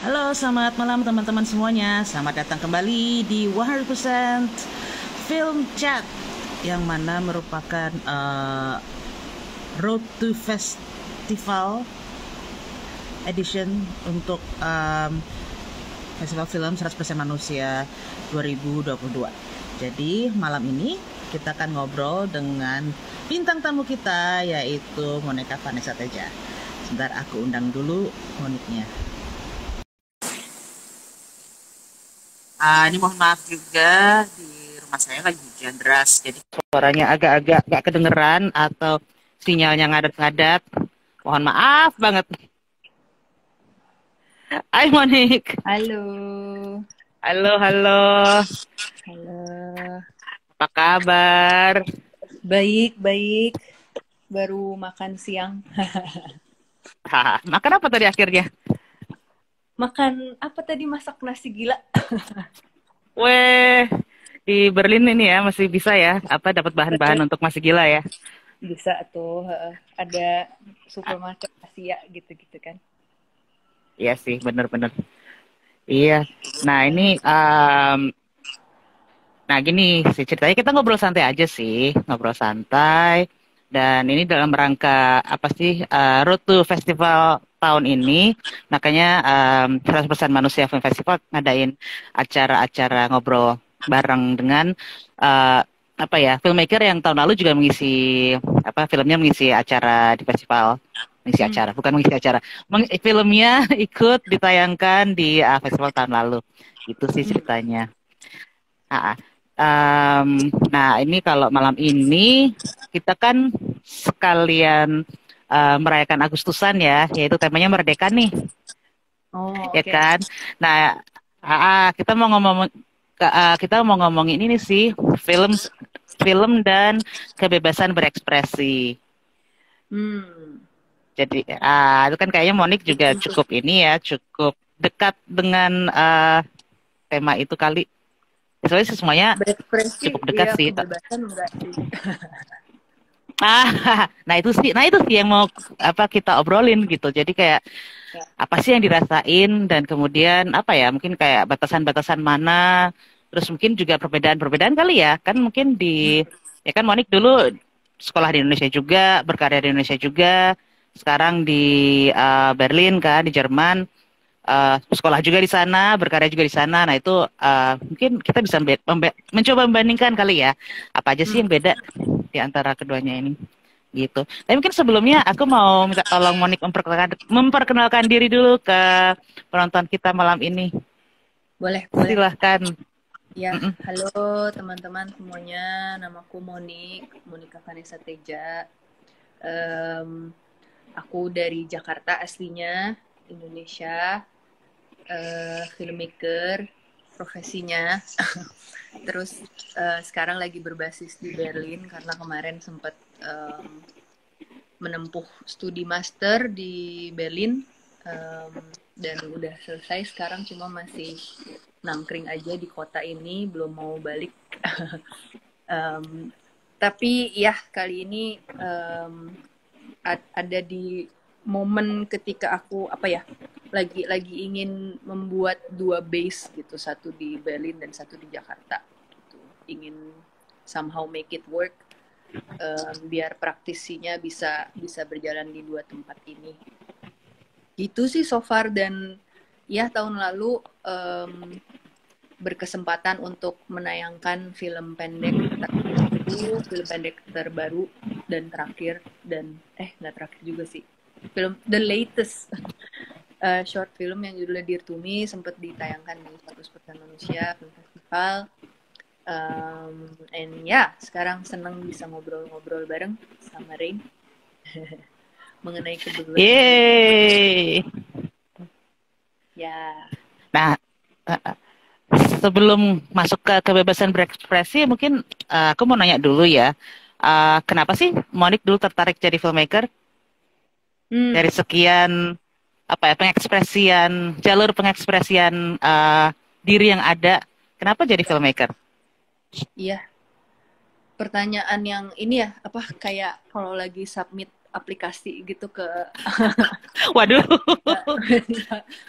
Halo, selamat malam teman-teman semuanya. Selamat datang kembali di 100% Film Chat yang mana merupakan Road to Festival edition untuk Festival Film 100% Manusia 2022. Jadi malam ini kita akan ngobrol dengan bintang tamu kita yaitu Monica Vanessa Teja. Sebentar aku undang dulu Moniknya. Ini mohon maaf juga di rumah saya lagi hujan deras, jadi suaranya agak-agak gak kedengeran atau sinyalnya ngadat-ngadat. Mohon maaf banget. Hai Monik. Halo, Halo, halo. halo. Apa kabar? Baik, baik. Baru makan siang. Makan apa tadi akhirnya? Makan apa tadi? Masak nasi gila. Weh, di Berlin ini ya masih bisa ya, apa dapat bahan-bahan untuk masih gila ya? Bisa tuh. Ada supermarket Asia gitu-gitu kan. Iya sih, bener-bener. Iya. Nah ini, nah gini sih ceritanya kita ngobrol santai aja sih, ngobrol santai. Dan ini dalam rangka apa sih Road to Festival tahun ini, makanya 100% Manusia Film Festival ngadain acara-acara ngobrol bareng dengan eh, apa ya filmmaker yang tahun lalu juga mengisi apa filmnya mengisi acara di festival, mengisi Hmm. acara bukan mengisi acara, filmnya ikut ditayangkan di festival tahun lalu. Itu sih Hmm. ceritanya. Ah, nah, ini kalau malam ini kita kan sekalian merayakan Agustusan ya, yaitu temanya Merdeka nih, Oh, ya oke. kan? Nah, kita mau ngomong kita mau ngomongin ini sih film film dan kebebasan berekspresi. Hmm. Jadi, itu kan kayaknya Monik juga Itu tuh. cukup ini ya, cukup dekat dengan tema itu kali. Soalnya semuanya Berekspresi, cukup dekat iya, sih. kebebasan enggak sih. Ah, nah itu sih yang mau apa kita obrolin gitu. Jadi kayak Ya. apa sih yang dirasain dan kemudian apa ya mungkin kayak batasan-batasan mana, terus mungkin juga perbedaan-perbedaan kali ya. Kan mungkin Hmm. di ya kan Monik dulu sekolah di Indonesia juga, berkarya di Indonesia juga, sekarang di Berlin kan di Jerman. Sekolah juga di sana, berkarya juga di sana. Nah itu mungkin kita bisa mencoba membandingkan kali ya, apa aja sih Hmm. yang beda di antara keduanya ini gitu. Tapi mungkin sebelumnya aku mau minta tolong Monik memperkenalkan diri dulu ke penonton kita malam ini. Boleh, boleh. Silahkan. Ya, Mm-mm. halo teman-teman semuanya. Namaku Monika Vanessa Teja. Em, aku dari Jakarta aslinya, Indonesia, filmmaker profesinya. Terus sekarang lagi berbasis di Berlin karena kemarin sempat menempuh studi master di Berlin, dan udah selesai. Sekarang cuma masih nangkring aja di kota ini, belum mau balik. um, tapi ya kali ini ada di momen ketika aku apa ya lagi ingin membuat dua base gitu, satu di Berlin dan satu di Jakarta gitu. Ingin somehow make it work, biar praktisinya bisa berjalan di dua tempat ini gitu sih so far. Dan ya tahun lalu berkesempatan untuk menayangkan film pendek terbaru dan terakhir, dan nggak terakhir juga sih, film the latest short film yang judulnya Dear to Me sempat ditayangkan di 100% Manusia Film Festival. And ya, sekarang seneng bisa ngobrol-ngobrol bareng sama Rain mengenai kebebasan Yeay. ya. Nah, uh, sebelum masuk ke kebebasan berekspresi, mungkin aku mau nanya dulu ya. Kenapa sih Monik dulu tertarik jadi filmmaker? Hmm. Dari sekian apa ya pengekspresian jalur pengekspresian diri yang ada, kenapa jadi filmmaker? Iya, pertanyaan yang ini ya, apa kayak kalau lagi submit aplikasi gitu ke Waduh.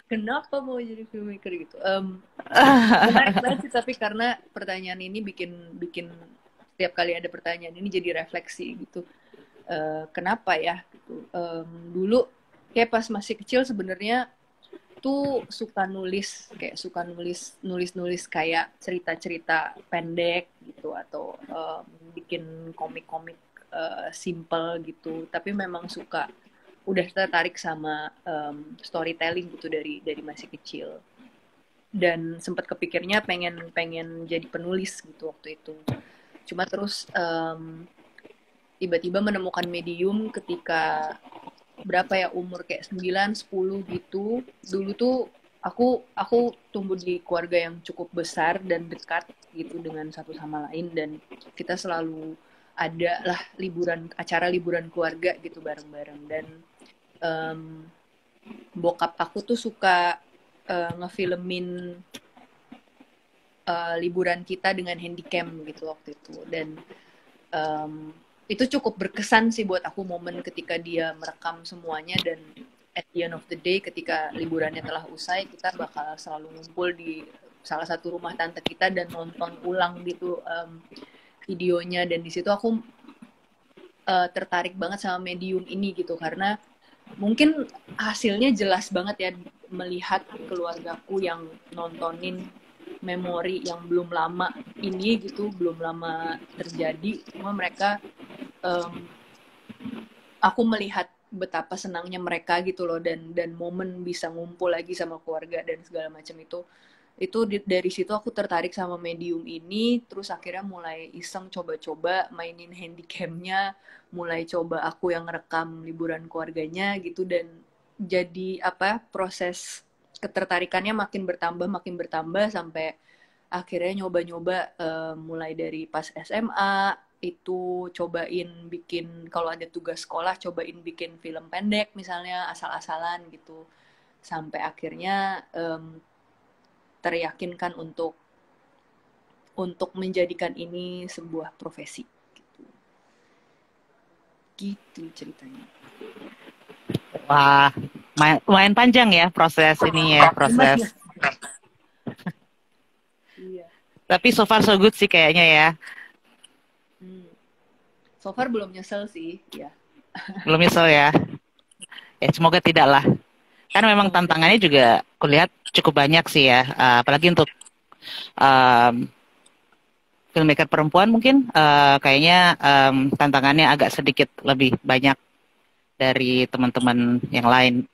kenapa mau jadi filmmaker gitu. Menarik banget sih, tapi karena pertanyaan ini bikin bikin setiap kali ada pertanyaan ini jadi refleksi gitu. Kenapa ya gitu. Dulu kayak pas masih kecil sebenarnya tuh suka nulis kayak cerita-cerita pendek gitu, atau bikin komik-komik simple gitu, tapi memang udah tertarik sama storytelling gitu dari masih kecil, dan sempat kepikirnya pengen pengen jadi penulis gitu waktu itu. Cuma terus tiba-tiba menemukan medium ketika berapa ya, umur kayak 9 10 gitu. Dulu tuh aku tumbuh di keluarga yang cukup besar dan dekat gitu dengan satu sama lain, dan kita selalu ada lah acara liburan keluarga gitu bareng-bareng. Dan bokap aku tuh suka ngefilmin liburan kita dengan handycam gitu waktu itu. Dan itu cukup berkesan sih buat aku, momen ketika dia merekam semuanya, dan at the end of the day ketika liburannya telah usai, kita bakal selalu ngumpul di salah satu rumah tante kita dan nonton ulang gitu videonya. Dan di situ aku tertarik banget sama medium ini gitu, karena mungkin hasilnya jelas banget ya, melihat keluargaku yang nontonin memori yang belum lama ini gitu, belum lama terjadi, cuma mereka aku melihat betapa senangnya mereka gitu loh, dan momen bisa ngumpul lagi sama keluarga dan segala macam itu dari situ aku tertarik sama medium ini. Terus akhirnya mulai iseng coba-coba mainin handycamnya, mulai coba aku yang rekam liburan keluarganya gitu, dan jadi proses ketertarikannya makin bertambah sampai akhirnya nyoba-nyoba mulai dari pas SMA itu cobain bikin, kalau ada tugas sekolah cobain bikin film pendek misalnya asal-asalan gitu, sampai akhirnya teryakinkan untuk menjadikan ini sebuah profesi gitu ceritanya. Wah, lumayan panjang ya proses ini ya, proses. Iya. Tapi so far so good sih kayaknya ya. So far belum nyesel sih, ya. Belum nyesel ya. Ya semoga tidak lah. Karena memang tantangannya juga kulihat cukup banyak sih ya. Apalagi untuk filmmaker perempuan mungkin kayaknya tantangannya agak sedikit lebih banyak dari teman-teman yang lain.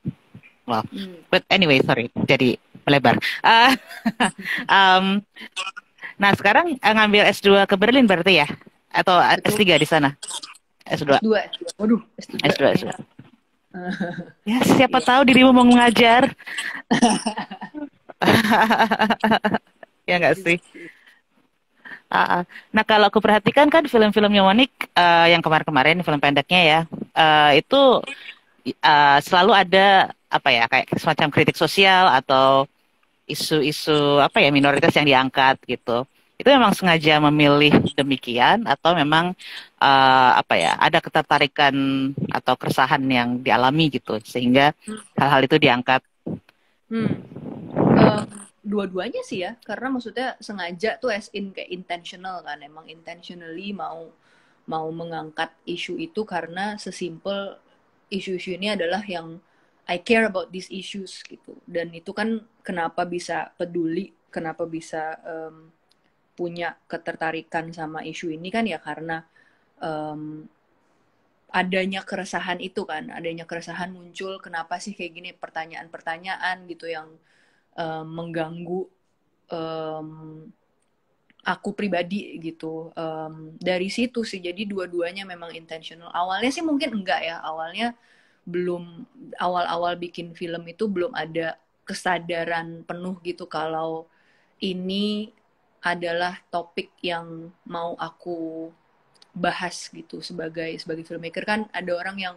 Well, but anyway, sorry, jadi melebar. Nah, sekarang ngambil S2 ke Berlin berarti ya? Atau Betul. S3 di sana? S2. S2. Waduh, S3. S2. Ya, siapa tahu dirimu mau mengajar. Ya nggak sih? Nah, kalau aku perhatikan kan film-filmnya Monik yang kemarin-kemarin film pendeknya ya, itu selalu ada apa ya, kayak semacam kritik sosial atau isu-isu apa ya, minoritas yang diangkat gitu. Itu memang sengaja memilih demikian atau memang apa ya, ada ketertarikan atau keresahan yang dialami gitu sehingga hal-hal itu diangkat. Dua-duanya sih ya, karena maksudnya sengaja tuh as in kayak intentional kan, emang intentionally mau mengangkat isu itu karena sesimpel isu-isu ini adalah yang I care about these issues gitu. Dan itu kan kenapa bisa peduli, kenapa bisa punya ketertarikan sama isu ini kan ya karena adanya keresahan itu kan, adanya keresahan muncul, kenapa sih kayak gini, pertanyaan-pertanyaan gitu yang mengganggu aku pribadi gitu. Dari situ sih, jadi dua-duanya memang intentional. Awalnya sih mungkin enggak ya, awalnya belum, awal-awal bikin film itu belum ada kesadaran penuh gitu kalau ini adalah topik yang mau aku bahas gitu sebagai filmmaker. Kan ada orang yang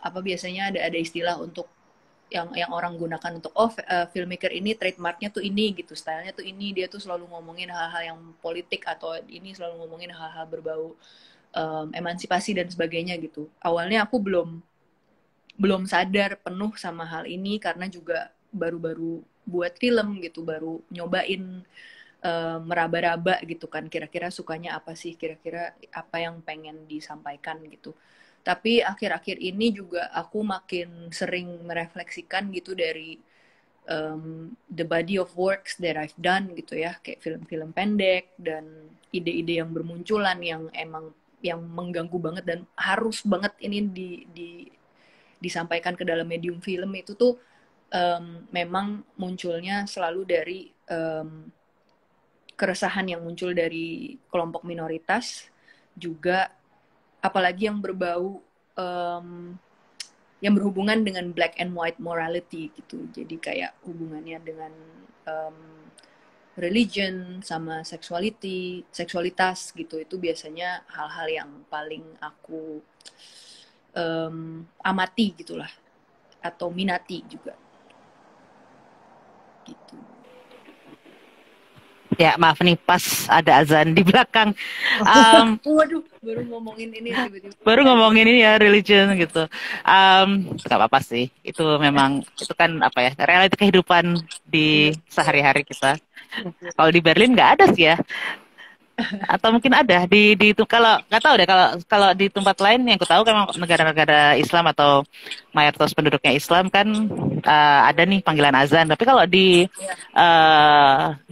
biasanya ada istilah untuk yang orang gunakan untuk filmmaker ini trademarknya tuh ini gitu, stylenya tuh ini, dia tuh selalu ngomongin hal-hal yang politik, atau ini selalu ngomongin hal-hal berbau emansipasi dan sebagainya gitu. Awalnya aku belum sadar penuh sama hal ini karena juga baru-baru buat film gitu, baru nyobain meraba-raba gitu kan, kira-kira sukanya apa sih, kira-kira apa yang pengen disampaikan gitu. Tapi akhir-akhir ini juga aku makin sering merefleksikan gitu dari the body of works that I've done gitu ya, kayak film-film pendek dan ide-ide yang bermunculan yang emang yang mengganggu banget dan harus banget ini disampaikan ke dalam medium film itu tuh memang munculnya selalu dari keresahan yang muncul dari kelompok minoritas, juga apalagi yang berbau yang berhubungan dengan black and white morality gitu. Jadi kayak hubungannya dengan religion sama seksualitas gitu. Itu biasanya hal-hal yang paling aku amati gitulah, atau minati juga gitu. Ya, maaf nih, pas ada azan di belakang. Um, Waduh, baru ngomongin ini tiba-tiba Baru ada azan. ngomongin ini ya, religion gitu. Gak apa-apa sih. Itu memang, itu kan apa ya, realita kehidupan di Bener. sehari-hari kita. Kalau di Berlin nggak ada sih ya. Atau mungkin ada di kalau nggak tahu deh, kalau kalau di tempat lain yang aku tahu kan negara-negara Islam atau mayoritas penduduknya Islam kan ada nih panggilan azan. Tapi kalau di Ya.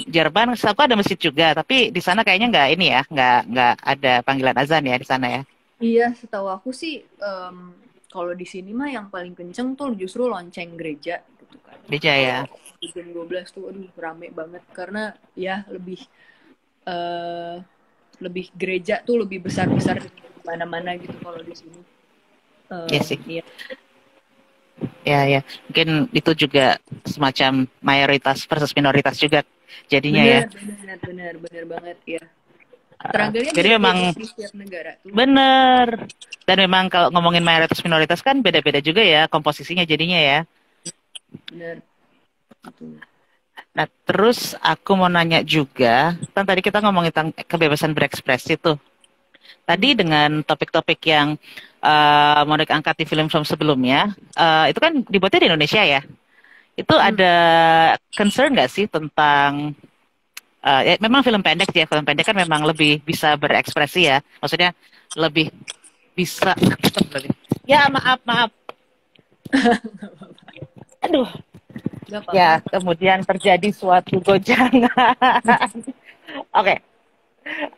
Jerman, aku ada masjid juga. Tapi di sana kayaknya nggak ini ya, nggak ada panggilan azan ya di sana ya. Iya, setahu aku sih kalau di sini mah yang paling kenceng tuh justru lonceng gereja gitu kan. Gereja Kalau ya. di jam 12 tuh aduh rame banget karena ya eh, lebih gereja tuh lebih besar-besar di mana-mana gitu kalau di sini. Iya sih. Iya, Ya, ya. Mungkin itu juga semacam mayoritas versus minoritas juga jadinya ya. bener, bener, bener, bener banget ya. Struggle-nya Jadi beda-beda memang di setiap negara tuh. benar. Dan memang kalau ngomongin mayoritas minoritas kan beda-beda juga ya komposisinya jadinya ya. Bener, gitu. Nah, terus aku mau nanya juga, kan tadi kita ngomongin tentang kebebasan berekspresi tuh. Hmm. Tadi dengan topik-topik yang mau angkat di film-film sebelumnya, itu kan dibuatnya di Indonesia ya. Itu Hmm. ada concern nggak sih tentang ya, memang film pendek sih ya, film pendek kan memang lebih bisa berekspresi ya. Maksudnya lebih bisa. Ya maaf maaf. Aduh. Gak apa-apa. Ya kemudian terjadi suatu gojangan. Oke.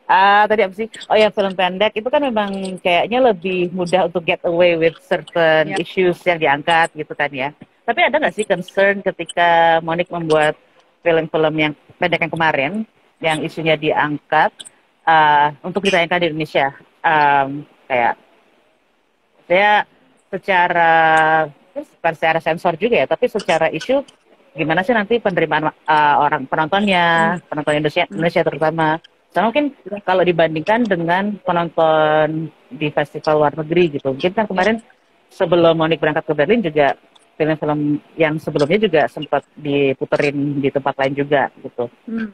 Tadi apa sih? Oh ya, film pendek itu kan memang kayaknya lebih mudah untuk get away with certain Ya. issues yang diangkat gitu kan ya. Tapi ada nggak sih concern ketika Monik membuat film-film yang pendek yang kemarin, yang isunya diangkat untuk ditayangkan di Indonesia? Kayak saya secara bukan secara sensor juga ya, tapi secara isu gimana sih nanti penerimaan orang penontonnya, Hmm. penonton Indonesia, Hmm. Indonesia terutama. Sama mungkin Ya. kalau dibandingkan dengan penonton di festival luar negeri gitu. Mungkin kan Ya. kemarin sebelum Monik berangkat ke Berlin juga film-film yang sebelumnya juga sempat diputerin di tempat lain juga gitu. Hmm.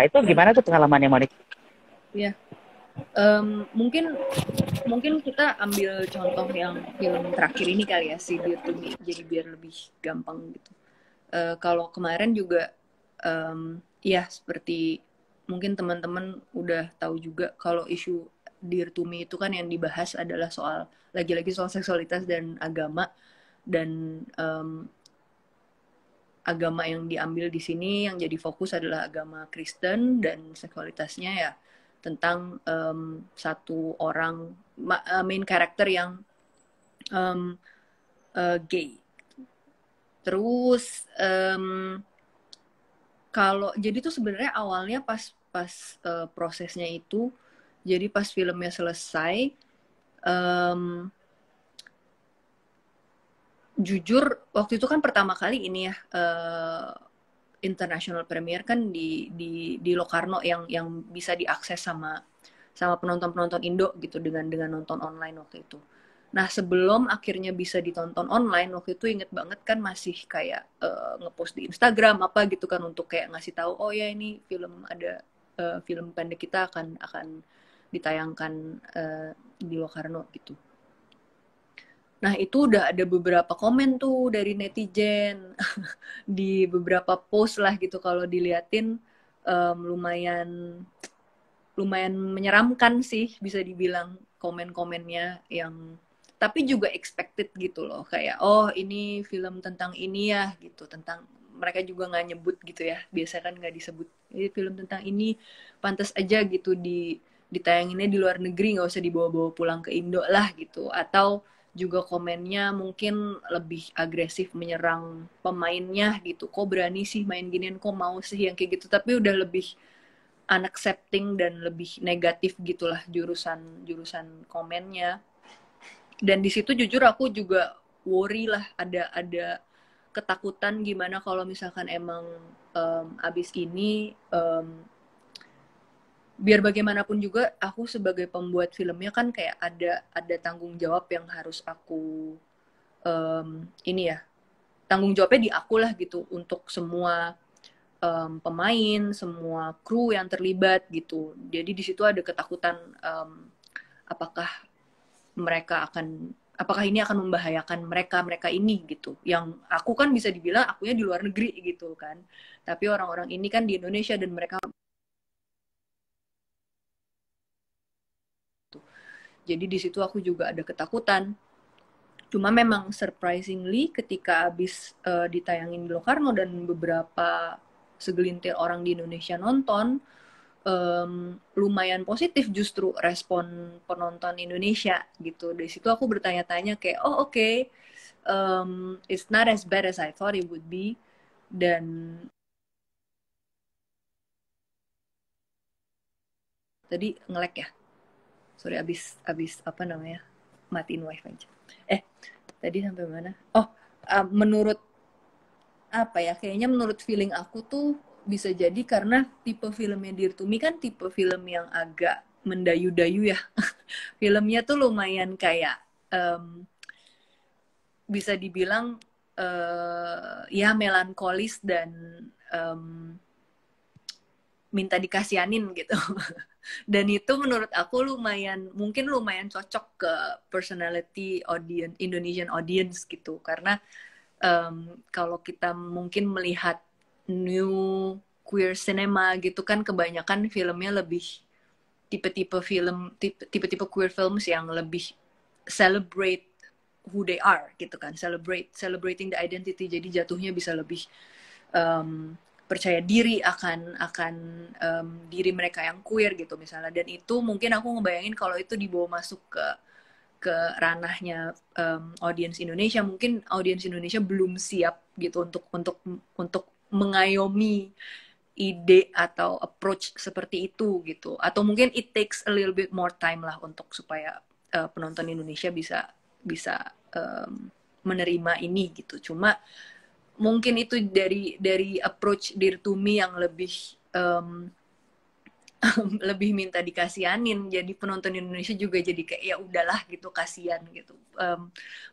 Itu gimana tuh pengalamannya Monik? Ya. Mungkin kita ambil contoh yang film terakhir ini kali ya, si Dear to Me, jadi biar lebih gampang gitu. Kalau kemarin juga ya seperti mungkin teman-teman udah tahu juga kalau isu Dear to Me itu kan yang dibahas adalah soal lagi-lagi soal seksualitas dan agama, dan agama yang diambil di sini yang jadi fokus adalah agama Kristen, dan seksualitasnya ya tentang satu orang main karakter yang gay. Terus kalau jadi tuh sebenarnya awalnya pas prosesnya itu, jadi pas filmnya selesai, jujur waktu itu kan pertama kali ini ya international premiere kan di Locarno yang bisa diakses sama penonton-penonton Indo gitu dengan nonton online waktu itu. Nah, sebelum akhirnya bisa ditonton online, waktu itu inget banget kan masih kayak ngepost di Instagram apa gitu kan untuk kayak ngasih tahu, oh ya ini film ada film pendek kita akan ditayangkan di Locarno gitu. Nah itu udah ada beberapa komen tuh dari netizen di beberapa post lah gitu, kalau diliatin lumayan menyeramkan sih bisa dibilang komen-komennya, yang tapi juga expected gitu loh, kayak oh ini film tentang ini ya gitu, tentang, mereka juga nggak nyebut gitu ya, biasa kan nggak disebut, ini film tentang ini, pantas aja gitu ditayanginnya di luar negeri, nggak usah dibawa-bawa pulang ke Indo lah gitu. Atau juga komennya mungkin lebih agresif menyerang pemainnya gitu, kok berani sih main ginian, kok mau sih yang kayak gitu, tapi udah lebih unaccepting dan lebih negatif gitulah jurusan komennya. Dan di situ jujur aku juga worry lah, ada ketakutan gimana kalau misalkan emang abis ini biar bagaimanapun juga aku sebagai pembuat filmnya kan kayak ada tanggung jawab yang harus aku ini ya, tanggung jawabnya di aku lah gitu, untuk semua pemain, semua kru yang terlibat gitu. Jadi di situ ada ketakutan, apakah apakah ini akan membahayakan mereka ini gitu. Yang aku kan bisa dibilang akunya di luar negeri gitu kan. Tapi orang-orang ini kan di Indonesia dan mereka, jadi di situ aku juga ada ketakutan. Cuma memang surprisingly ketika abis ditayangin di Locarno dan beberapa segelintir orang di Indonesia nonton, lumayan positif justru respon penonton Indonesia gitu. Dari situ aku bertanya-tanya kayak, oh oke, it's not as bad as I thought it would be. Dan tadi nge-lag ya, sorry, abis apa namanya, matiin wifi aja. Tadi sampai mana? Oh, menurut apa ya, kayaknya menurut feeling aku tuh bisa jadi karena tipe filmnya Dear to Me kan tipe film yang agak mendayu-dayu ya. Filmnya tuh lumayan kayak bisa dibilang ya melankolis dan minta dikasianin gitu. Dan itu menurut aku mungkin lumayan cocok ke personality audience, Indonesian audience gitu, karena kalau kita mungkin melihat new queer cinema gitu kan, kebanyakan filmnya lebih tipe-tipe queer films yang lebih celebrate who they are gitu kan, celebrating the identity, jadi jatuhnya bisa lebih percaya diri akan diri mereka yang queer gitu misalnya. Dan itu mungkin aku ngebayangin kalau itu dibawa masuk ke ranahnya audiens Indonesia, mungkin audiens Indonesia belum siap gitu untuk mengayomi ide atau approach seperti itu gitu. Atau mungkin it takes a little bit more time lah untuk supaya penonton Indonesia bisa menerima ini gitu. Cuma mungkin itu dari approach Dear to Me yang lebih lebih minta dikasianin, jadi penonton Indonesia juga jadi kayak ya udahlah gitu, kasihan gitu.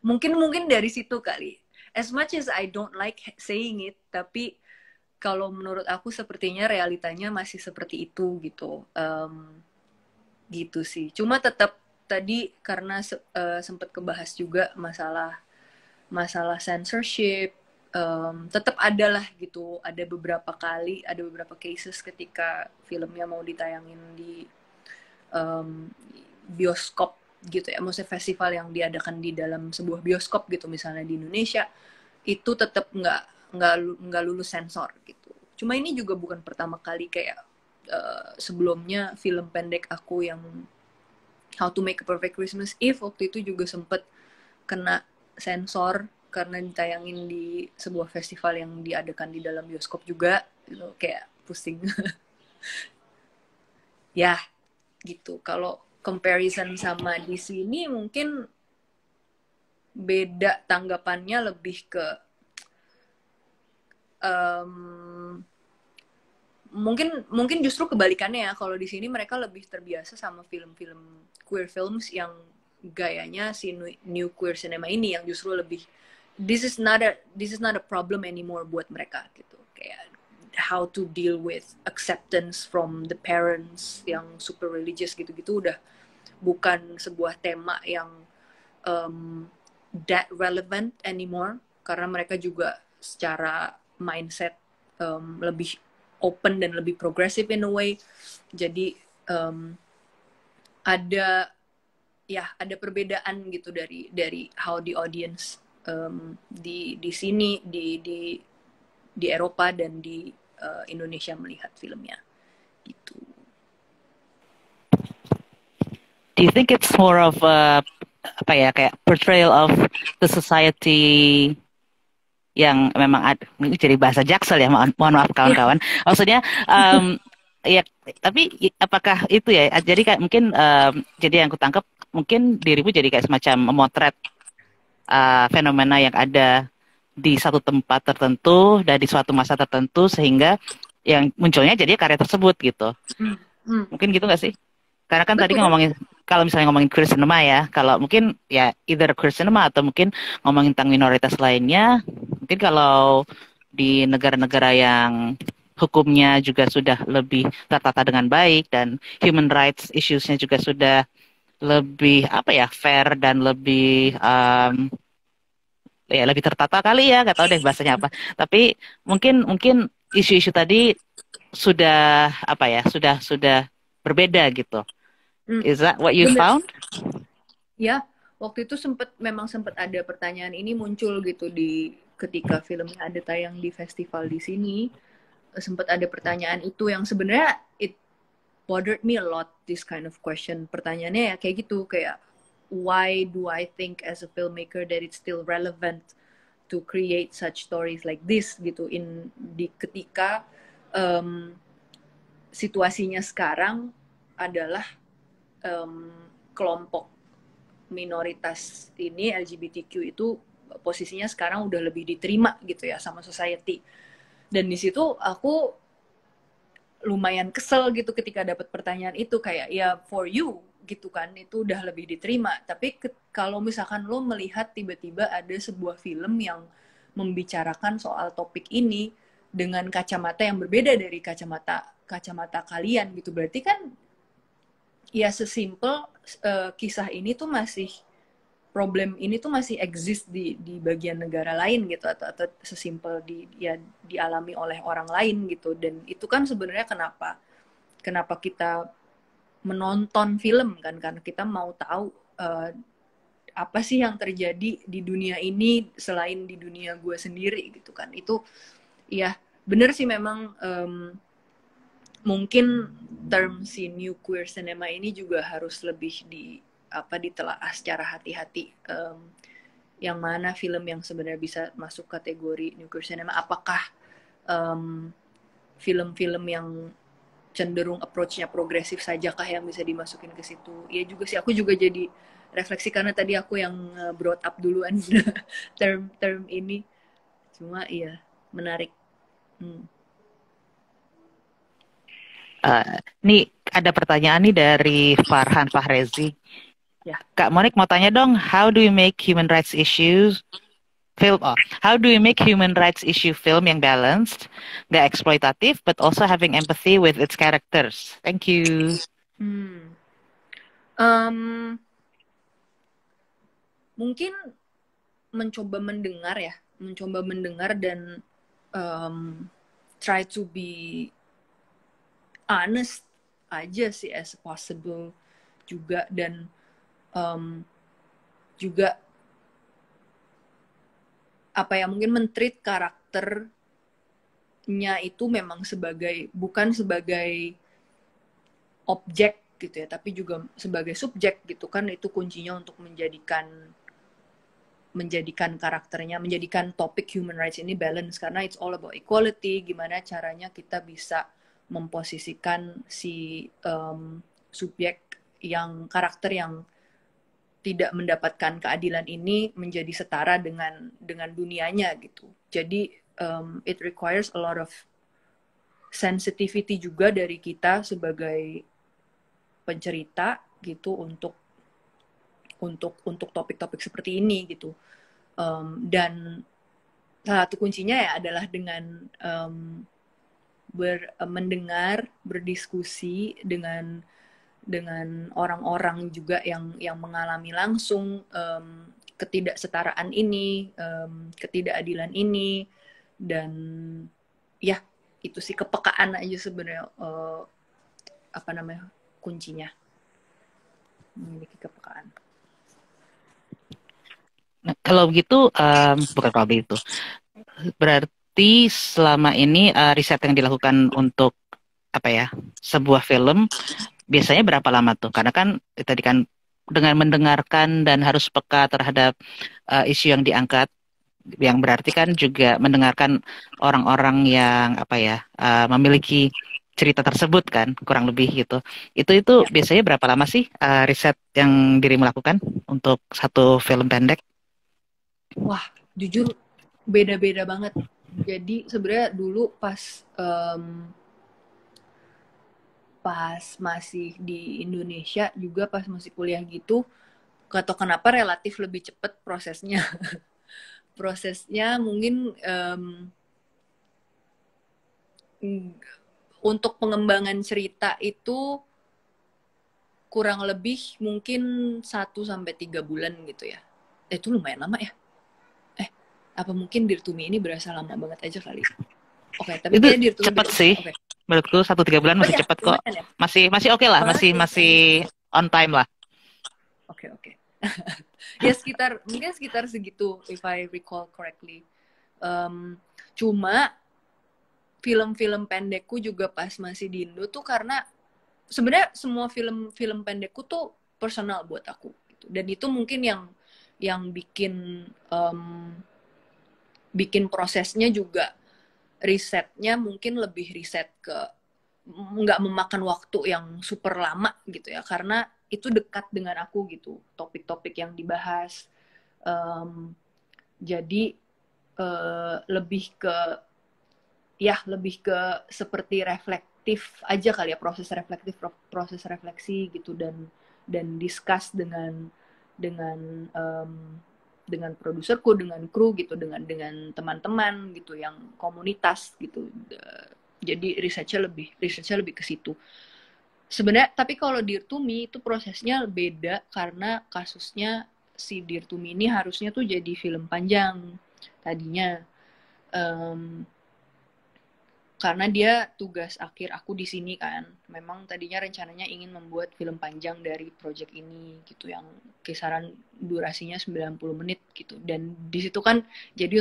Mungkin dari situ kali. As much as I don't like saying it, tapi kalau menurut aku sepertinya realitanya masih seperti itu gitu. Gitu sih. Cuma tetap tadi karena sempat kebahas juga masalah censorship, tetap ada lah gitu, ada beberapa cases ketika filmnya mau ditayangin di bioskop gitu ya, maksudnya festival yang diadakan di dalam sebuah bioskop gitu misalnya di Indonesia, itu tetap nggak lulus sensor gitu. Cuma ini juga bukan pertama kali, kayak sebelumnya film pendek aku yang How to Make a Perfect Christmas Eve waktu itu juga sempet kena sensor karena ditayangin di sebuah festival yang diadakan di dalam bioskop juga gitu, kayak pusing. Ya gitu. Kalau comparison sama di sini mungkin beda tanggapannya, lebih ke mungkin justru kebalikannya ya. Kalau di sini mereka lebih terbiasa sama film-film queer films yang gayanya si new queer cinema ini, yang justru lebih this is not a problem anymore buat mereka gitu. Kayak how to deal with acceptance from the parents yang super religious gitu-gitu bukan sebuah tema yang that relevant anymore, karena mereka juga secara mindset lebih open dan lebih progressive in a way. Jadi ada perbedaan gitu dari how the audience di sini di Eropa dan di Indonesia melihat filmnya gitu. Do you think it's more of a apa ya kayak portrayal of the society yang memang ini jadi bahasa Jaksel ya, mohon maaf kawan-kawan. Maksudnya ya tapi apakah itu ya jadi kayak mungkin jadi yang kutangkap mungkin dirimu jadi kayak semacam memotret fenomena yang ada di satu tempat tertentu dan di suatu masa tertentu sehingga yang munculnya jadi karya tersebut gitu. Mungkin gitu nggak sih? Karena kan tadi Betul. ngomongin, kalau misalnya ngomongin queer cinema ya, kalau mungkin ya either queer cinema atau mungkin ngomongin tentang minoritas lainnya, mungkin kalau di negara-negara yang hukumnya juga sudah lebih tertata dengan baik dan human rights issues-nya juga sudah lebih apa ya fair dan lebih ya lebih tertata kali ya, nggak tahu deh bahasanya apa. Tapi mungkin mungkin isu-isu tadi sudah apa ya sudah berbeda gitu. Is that what you Bener. found? Ya, waktu itu memang sempat ada pertanyaan ini muncul gitu di ketika filmnya ada tayang di festival di sini. Sempat ada pertanyaan itu yang sebenarnya it bothered me a lot, this kind of question. Pertanyaannya ya kayak gitu, kayak why do I think as a filmmaker that it's still relevant to create such stories like this gitu di ketika situasinya sekarang adalah kelompok minoritas ini LGBTQ itu posisinya sekarang udah lebih diterima gitu ya sama society. Dan di situ aku lumayan kesel gitu ketika dapat pertanyaan itu, kayak ya for you gitu kan, itu udah lebih diterima. Tapi kalau misalkan lo melihat tiba-tiba ada sebuah film yang membicarakan soal topik ini dengan kacamata yang berbeda dari kacamata kalian gitu, berarti kan ya sesimpel kisah ini tuh masih problem ini tuh masih exist di bagian negara lain gitu, atau sesimpel dialami oleh orang lain gitu. Dan itu kan sebenarnya kenapa kita menonton film kan, karena kita mau tahu apa sih yang terjadi di dunia ini selain di dunia gue sendiri gitu kan. Itu ya bener sih memang mungkin term si new queer cinema ini juga harus lebih ditelaah secara hati-hati, yang mana film yang sebenarnya bisa masuk kategori new queer cinema. Apakah film-film yang cenderung approach-nya progresif sajakah yang bisa dimasukin ke situ? Ya juga sih, aku juga jadi refleksi karena tadi aku yang brought up duluan term ini. Cuma iya, menarik. Nih ada pertanyaan nih dari Farhan Fahrezi. Ya. Kak Monik mau tanya dong, how do you make human rights issues film? How do you make human rights issue film yang balanced, gak eksploitatif, but also having empathy with its characters? Thank you. Mungkin mencoba mendengar dan try to be honest aja sih as possible juga. Dan juga apa ya, mungkin men-treat karakternya itu memang bukan sebagai objek gitu ya, tapi juga sebagai subjek gitu kan. Itu kuncinya untuk menjadikan karakternya, menjadikan topik human rights ini balance, karena it's all about equality. Gimana caranya kita bisa memposisikan si subjek karakter yang tidak mendapatkan keadilan ini menjadi setara dengan dunianya gitu. Jadi it requires a lot of sensitivity juga dari kita sebagai pencerita gitu untuk topik-topik seperti ini gitu. Dan salah satu kuncinya ya adalah dengan mendengar, berdiskusi dengan dengan orang-orang juga yang mengalami langsung ketidaksetaraan ini, ketidakadilan ini, dan ya itu sih kepekaan aja sebenarnya apa namanya kuncinya, memiliki kepekaan. Nah, kalau begitu, bukan kalau begitu, berarti selama ini riset yang dilakukan untuk apa ya, sebuah film biasanya berapa lama tuh? Karena kan tadi kan dengan mendengarkan dan harus peka terhadap isu yang diangkat, yang berarti kan juga mendengarkan orang-orang yang apa ya, memiliki cerita tersebut kan, kurang lebih gitu. Itu Ya. biasanya berapa lama sih riset yang dirimu lakukan untuk satu film pendek? Wah, jujur beda-beda banget. Jadi sebenarnya dulu pas masih di Indonesia juga, pas masih kuliah gitu, atau kenapa relatif lebih cepat prosesnya. Prosesnya mungkin untuk pengembangan cerita itu kurang lebih mungkin 1 sampai 3 bulan gitu ya. Itu lumayan lama ya. Apa mungkin Dirtumi ini berasa lama banget aja kali. Oke, tapi Itu kayaknya Dirtumi cepat berasa. sih. Oke. Menurutku 1-3 bulan Oh masih ya, cepat kok. lumayan ya. Masih masih oke lah, masih Masih. masih on time lah. Oke. Ya mungkin sekitar segitu if I recall correctly. Cuma film-film pendekku juga pas masih di Indo tuh, karena sebenarnya semua film-film pendekku tuh personal buat aku gitu. Dan itu mungkin yang bikin prosesnya juga, risetnya mungkin lebih riset ke nggak memakan waktu yang super lama gitu ya, karena itu dekat dengan aku gitu, topik-topik yang dibahas. Jadi lebih ke seperti reflektif aja kali ya, proses refleksi gitu, dan discuss dengan produserku, dengan kru gitu, dengan teman-teman gitu, yang komunitas gitu. Jadi risetnya lebih ke situ sebenarnya. Tapi kalau Dear to Me itu prosesnya beda, karena kasusnya si Dear to Me ini harusnya tuh jadi film panjang tadinya, karena dia tugas akhir aku di sini kan. Memang tadinya rencananya ingin membuat film panjang dari project ini gitu, yang kisaran durasinya 90 menit gitu. Dan di situ kan jadi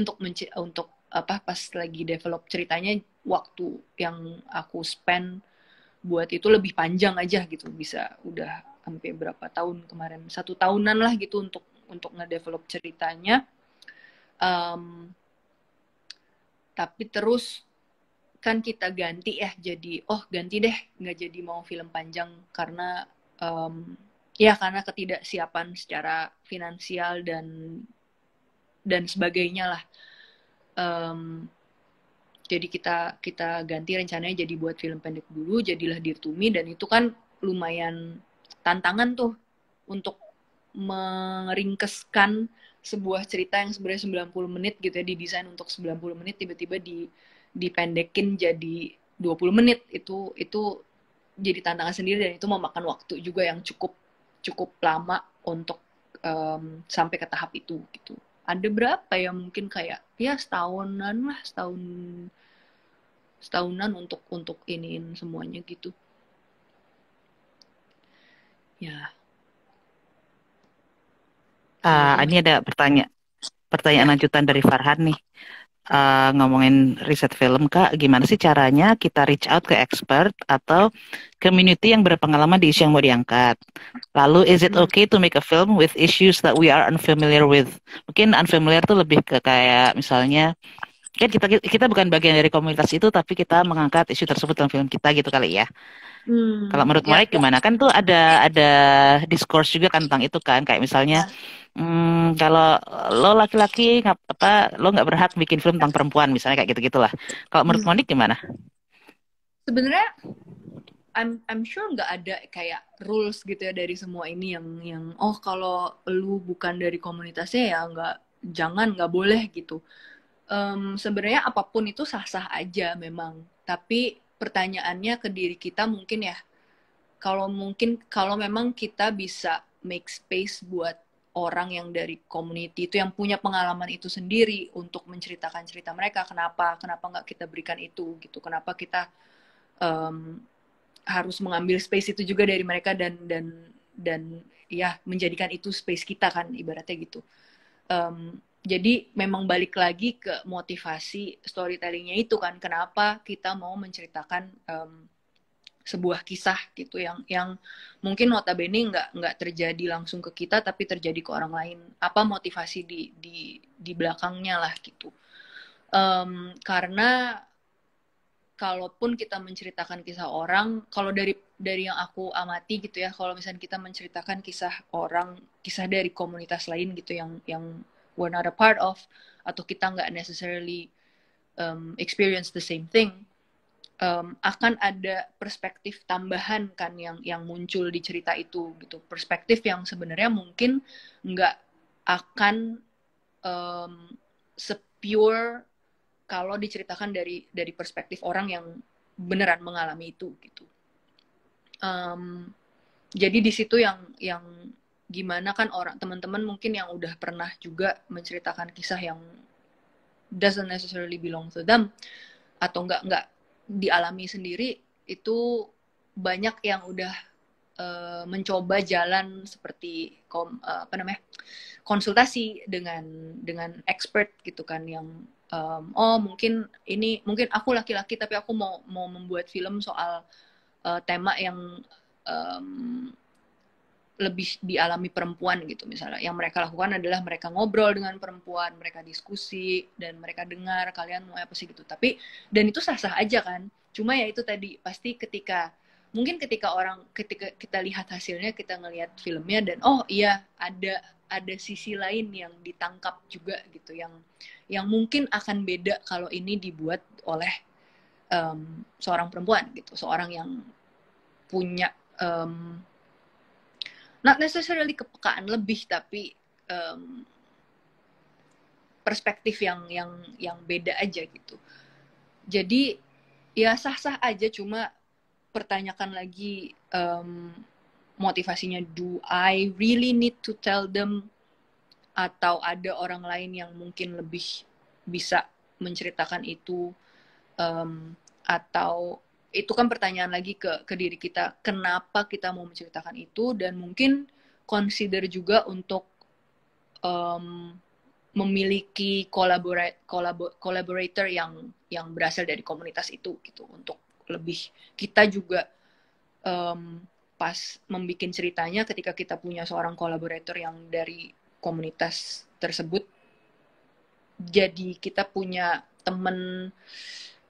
untuk apa, pas lagi develop ceritanya, waktu yang aku spend buat itu lebih panjang aja gitu. Bisa udah sampai berapa tahun kemarin, 1 tahunan lah gitu untuk ngedevelop ceritanya. Tapi terus kan kita ganti ya, jadi ganti deh, nggak jadi mau film panjang, karena karena ketidaksiapan secara finansial dan sebagainya lah. Jadi kita ganti rencananya jadi buat film pendek dulu, jadilah Dear to Me. Dan itu kan lumayan tantangan tuh untuk meringkeskan sebuah cerita yang sebenarnya 90 menit gitu ya, didesain untuk 90 menit, tiba-tiba dipendekin jadi 20 menit. Itu jadi tantangan sendiri, dan itu memakan waktu juga yang cukup lama untuk sampai ke tahap itu gitu. Ada berapa ya, mungkin kayak ya setahunan untuk iniin semuanya gitu ya. Mungkin Ini ada pertanyaan ya. lanjutan dari Farhan nih. Ngomongin riset film, Kak, gimana sih caranya kita reach out ke expert atau community yang berpengalaman di isu yang mau diangkat? Lalu, is it okay to make a film with issues that we are unfamiliar with? Mungkin unfamiliar tuh lebih ke kayak misalnya, kan kita bukan bagian dari komunitas itu, tapi kita mengangkat isu tersebut dalam film kita gitu kali ya. Kalau menurut Ya, Mike gimana? Kan tuh ada discourse juga kan tentang itu kan, kayak misalnya kalau lo laki-laki lo nggak berhak bikin film tentang perempuan misalnya, kayak gitu-gitulah. Kalau menurut Monik gimana? sebenarnya I'm sure nggak ada kayak rules gitu ya dari semua ini, yang kalau lu bukan dari komunitasnya ya nggak boleh gitu. Sebenarnya apapun itu sah-sah aja memang, tapi pertanyaannya ke diri kita mungkin ya, kalau memang kita bisa make space buat orang yang dari community itu yang punya pengalaman itu sendiri untuk menceritakan cerita mereka, kenapa nggak kita berikan itu gitu, kenapa kita um, harus mengambil space itu juga dari mereka dan ya menjadikan itu space kita kan ibaratnya gitu. Jadi memang balik lagi ke motivasi storytellingnya itu kan, kenapa kita mau menceritakan sebuah kisah gitu yang mungkin notabene nggak terjadi langsung ke kita tapi terjadi ke orang lain, apa motivasi di belakangnya lah gitu. Karena kalaupun kita menceritakan kisah orang, kalau dari yang aku amati gitu ya, kalau misalnya kita menceritakan kisah orang, kisah dari komunitas lain gitu yang we're not a part of, atau kita nggak necessarily experience the same thing, akan ada perspektif tambahan kan yang muncul di cerita itu gitu, perspektif yang sebenarnya mungkin nggak akan sepure kalau diceritakan dari perspektif orang yang beneran mengalami itu gitu. Jadi di situ yang gimana kan orang teman-teman mungkin yang udah pernah juga menceritakan kisah yang doesn't necessarily belong to them atau nggak dialami sendiri, itu banyak yang udah mencoba jalan seperti konsultasi dengan expert gitu kan, yang mungkin aku laki-laki tapi aku mau membuat film soal tema yang lebih dialami perempuan gitu misalnya. Yang mereka lakukan adalah mereka ngobrol dengan perempuan, mereka diskusi dan mereka dengar kalian mau apa sih gitu. Tapi dan itu sah-sah aja kan. Cuma ya itu tadi, pasti ketika kita lihat hasilnya, kita ngelihat filmnya dan oh iya ada sisi lain yang ditangkap juga gitu, yang mungkin akan beda kalau ini dibuat oleh seorang perempuan gitu, seorang yang punya not necessarily kepekaan lebih, tapi perspektif yang beda aja gitu. Jadi ya sah-sah aja, cuma pertanyakan lagi motivasinya, do I really need to tell them, atau ada orang lain yang mungkin lebih bisa menceritakan itu, atau itu kan pertanyaan lagi ke diri kita, kenapa kita mau menceritakan itu, dan mungkin consider juga untuk memiliki collaborator yang berasal dari komunitas itu gitu, untuk lebih kita juga pas membuat ceritanya, ketika kita punya seorang kolaborator yang dari komunitas tersebut, jadi kita punya temen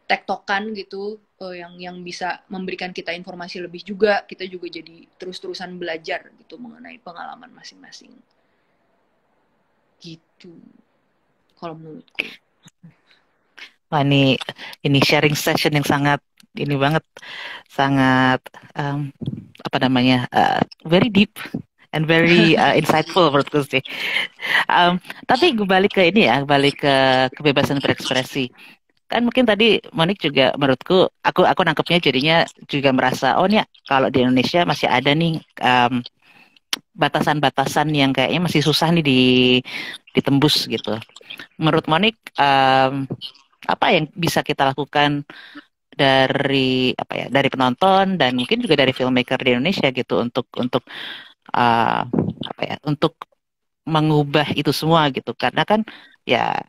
tektokan gitu, yang bisa memberikan kita informasi lebih juga, kita juga jadi terus-terusan belajar gitu mengenai pengalaman masing-masing gitu kalau menurutku. Wah, ini sharing session yang sangat ini banget, sangat apa namanya, very deep and very insightful menurutku sih. Tapi gue balik ke ini ya, balik ke kebebasan berekspresi. Kan mungkin tadi Monik juga, menurutku aku nangkepnya jadinya juga merasa, oh nih kalau di Indonesia masih ada nih batasan-batasan yang kayaknya masih susah nih ditembus gitu. Menurut Monik, apa yang bisa kita lakukan dari apa ya, dari penonton dan mungkin juga dari filmmaker di Indonesia gitu, untuk apa ya, untuk mengubah itu semua gitu, karena kan ya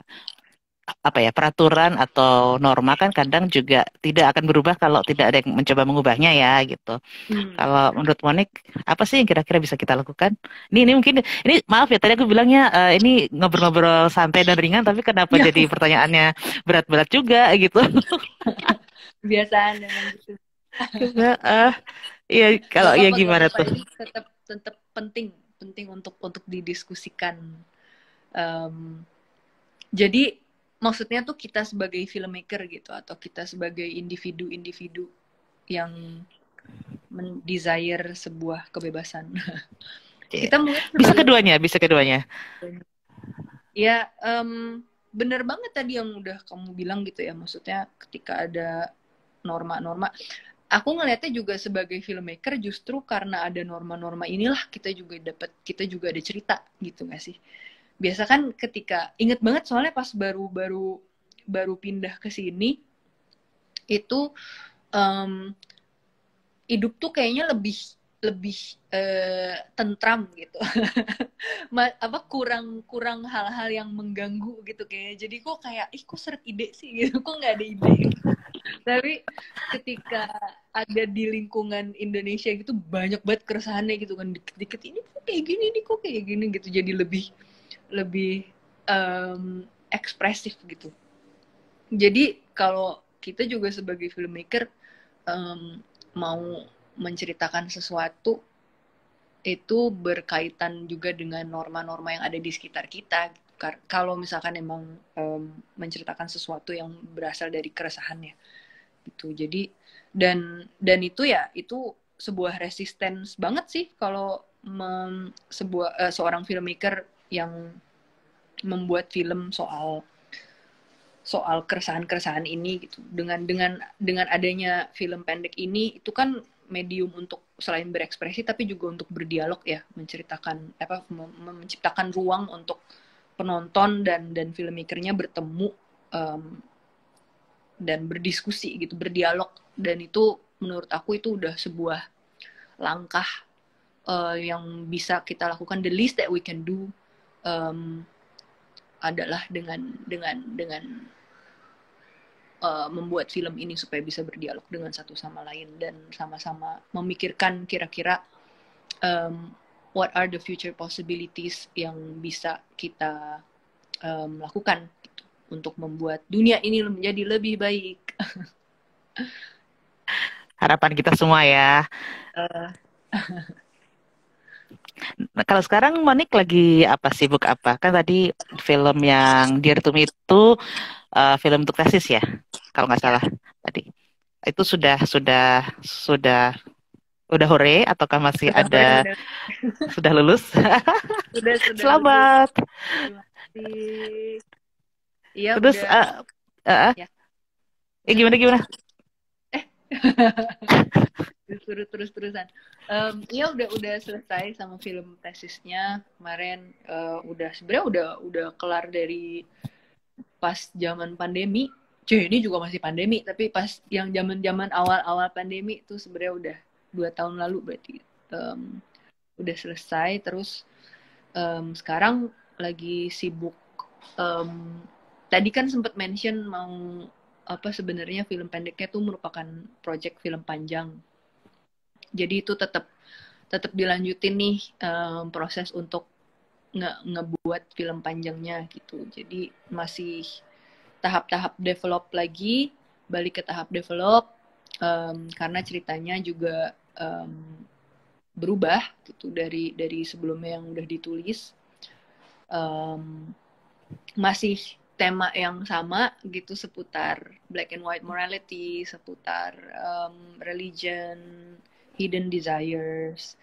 apa ya, peraturan atau norma kan kadang juga tidak akan berubah kalau tidak ada yang mencoba mengubahnya ya gitu. Kalau menurut Monik, apa sih yang kira-kira bisa kita lakukan? Ini mungkin, ini maaf ya tadi aku bilangnya ini ngobrol-ngobrol santai dan ringan, tapi kenapa jadi pertanyaannya berat-berat juga gitu? Biasaan memang gitu. Iya, kalau ya Gak gimana apa-apa, tuh? ini tetap penting untuk didiskusikan. Jadi maksudnya tuh kita sebagai filmmaker gitu, atau kita sebagai individu-individu yang desire sebuah kebebasan. Kita mungkin Bisa sebagai, keduanya, bisa keduanya. ya bener banget tadi yang udah kamu bilang gitu ya, maksudnya ketika ada norma-norma, aku ngelihatnya juga sebagai filmmaker justru karena ada norma-norma inilah kita juga ada cerita gitu nggak sih? Biasa kan ketika inget banget soalnya pas baru pindah ke sini itu um, hidup tuh kayaknya lebih lebih tentram gitu. Kurang kurang hal-hal yang mengganggu gitu kayaknya. Jadi kok kayak kok seret ide sih gitu, kok nggak ada ide gitu. Tapi ketika ada di lingkungan Indonesia gitu banyak banget keresahannya gitu kan, dikit-dikit ini kok kayak gini nih, kok kayak gini gitu, jadi lebih lebih ekspresif gitu. Jadi kalau kita juga sebagai filmmaker mau menceritakan sesuatu itu berkaitan juga dengan norma-norma yang ada di sekitar kita. Kalau misalkan emang menceritakan sesuatu yang berasal dari keresahannya gitu. Jadi dan itu ya itu sebuah resistance banget sih kalau seorang filmmaker yang membuat film soal keresahan-keresahan ini gitu. Dengan adanya film pendek ini itu kan medium untuk selain berekspresi tapi juga untuk berdialog ya, menceritakan menciptakan ruang untuk penonton dan filmmakernya bertemu dan berdiskusi gitu, berdialog, dan itu menurut aku itu udah sebuah langkah yang bisa kita lakukan. The least that we can do adalah dengan membuat film ini supaya bisa berdialog dengan satu sama lain dan sama-sama memikirkan kira-kira what are the future possibilities yang bisa kita lakukan gitu, untuk membuat dunia ini menjadi lebih baik. Harapan kita semua ya. Nah, kalau sekarang Monik lagi apa, sibuk apa? Kan tadi film yang Dear to Me itu film untuk tesis ya, kalau nggak Ya, salah tadi. Itu sudah udah hore ataukah masih ada, udah sudah lulus? sudah lulus. Selamat. Terima kasih. Iya Terus udah ya. gimana gimana? Eh terus-terusan. Iya udah selesai sama film tesisnya kemarin. Sebenarnya udah kelar dari pas zaman pandemi. Cuy, ini juga masih pandemi, tapi pas yang zaman awal-awal pandemi itu sebenarnya udah 2 tahun lalu berarti udah selesai. Terus sekarang lagi sibuk. Tadi kan sempat mention mau sebenarnya film pendeknya tuh merupakan project film panjang. Jadi itu tetap dilanjutin nih proses untuk ngebuat film panjangnya gitu. Jadi masih tahap-tahap develop lagi, balik ke tahap develop karena ceritanya juga berubah gitu dari sebelumnya yang udah ditulis. Masih tema yang sama gitu, seputar black and white morality, seputar religion, hidden desires.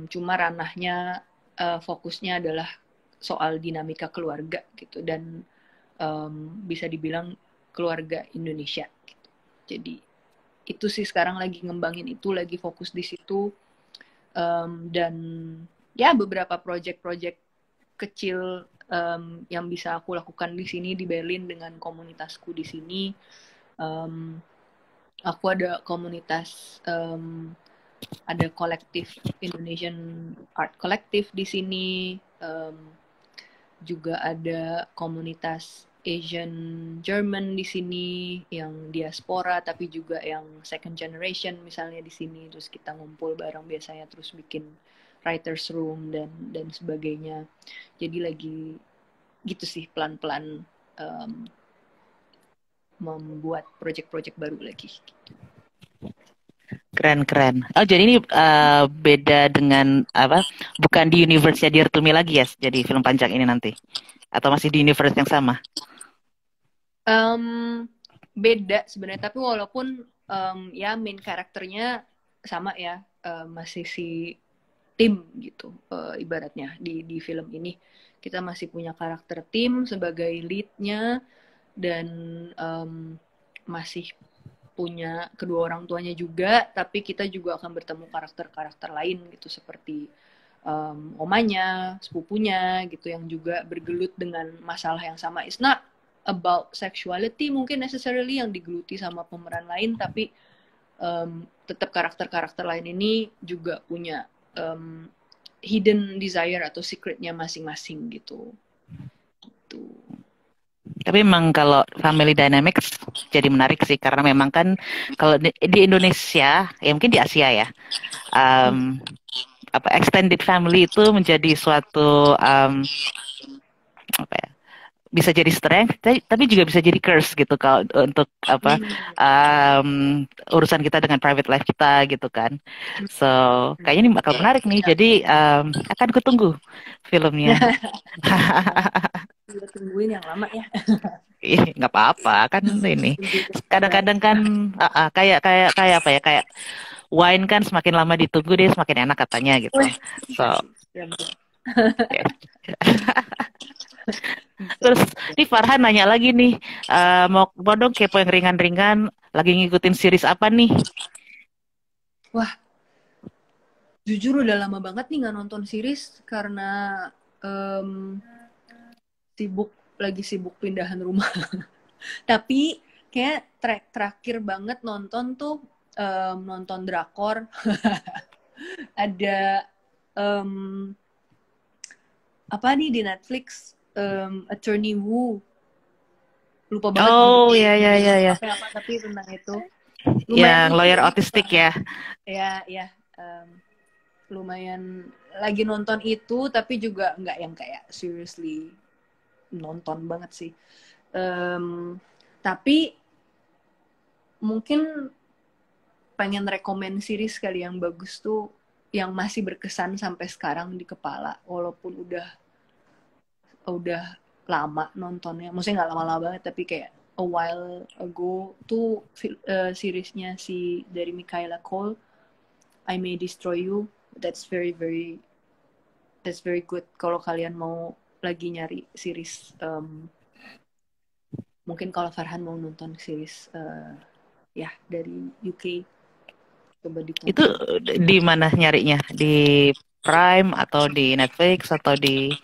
Cuma ranahnya fokusnya adalah soal dinamika keluarga gitu, dan bisa dibilang keluarga Indonesia gitu. Jadi itu sih sekarang lagi ngembangin, itu lagi fokus di situ. Dan ya beberapa project-project kecil yang bisa aku lakukan di sini di Berlin dengan komunitasku di sini. Aku ada komunitas, ada kolektif Indonesian Art Collective di sini, juga ada komunitas Asian German di sini yang diaspora tapi juga yang second generation misalnya di sini. Terus kita ngumpul bareng biasanya, terus bikin writers room dan sebagainya. Jadi lagi gitu sih, pelan-pelan membuat project-project baru lagi. Keren. Oh, jadi ini beda dengan apa? Bukan di universe-nya Dear to Me lagi ya, jadi film panjang ini nanti? Atau masih di universe yang sama? Beda sebenarnya, tapi walaupun ya main karakternya sama ya, masih si tim gitu, ibaratnya di film ini kita masih punya karakter tim sebagai leadnya, dan masih punya kedua orang tuanya juga, tapi kita juga akan bertemu karakter-karakter lain gitu seperti omanya, sepupunya gitu yang juga bergelut dengan masalah yang sama. It's not about sexuality mungkin necessarily yang digeluti sama pemeran lain, tapi tetap karakter-karakter lain ini juga punya hidden desire atau secretnya masing-masing gitu. Tuh. Tapi memang kalau family dynamics jadi menarik sih karena memang kan kalau di Indonesia ya mungkin di Asia ya apa extended family itu menjadi suatu apa ya bisa jadi strength tapi juga bisa jadi curse gitu kalau untuk apa urusan kita dengan private life kita gitu kan. So kayaknya ini bakal menarik nih. Jadi akan kutunggu filmnya. Kita tungguin yang lama ya. Ih, nggak apa-apa kan ini. Kadang-kadang kan kayak kayak kayak apa ya kayak wine kan semakin lama ditunggu dia semakin enak katanya gitu. Wih, So ya, ya. Terus nih Farhan nanya lagi nih, mau dong kepo yang ringan-ringan, lagi ngikutin series apa nih? wah, jujur udah lama banget nih nggak nonton series karena lagi sibuk pindahan rumah. Tapi kayak terakhir banget nonton tuh nonton drakor. Ada apa nih di Netflix, Attorney Woo. Lupa banget Oh judulnya. ya ya ya ya, Apa tapi tentang itu lumayan yang lucu lawyer sih. autistik ya. Ya, lumayan lagi nonton itu tapi juga nggak yang kayak seriously nonton banget sih. Tapi mungkin pengen rekomen series kali yang bagus tuh yang masih berkesan sampai sekarang di kepala walaupun udah lama nontonnya. Maksudnya nggak lama-lama banget tapi kayak a while ago tuh seriesnya si dari Michaela Cole, I May Destroy You. That's very good kalau kalian mau lagi nyari series. Mungkin kalau Farhan mau nonton series ya dari UK, coba Itu ditonton. di mana nyarinya? Di Prime atau di Netflix atau di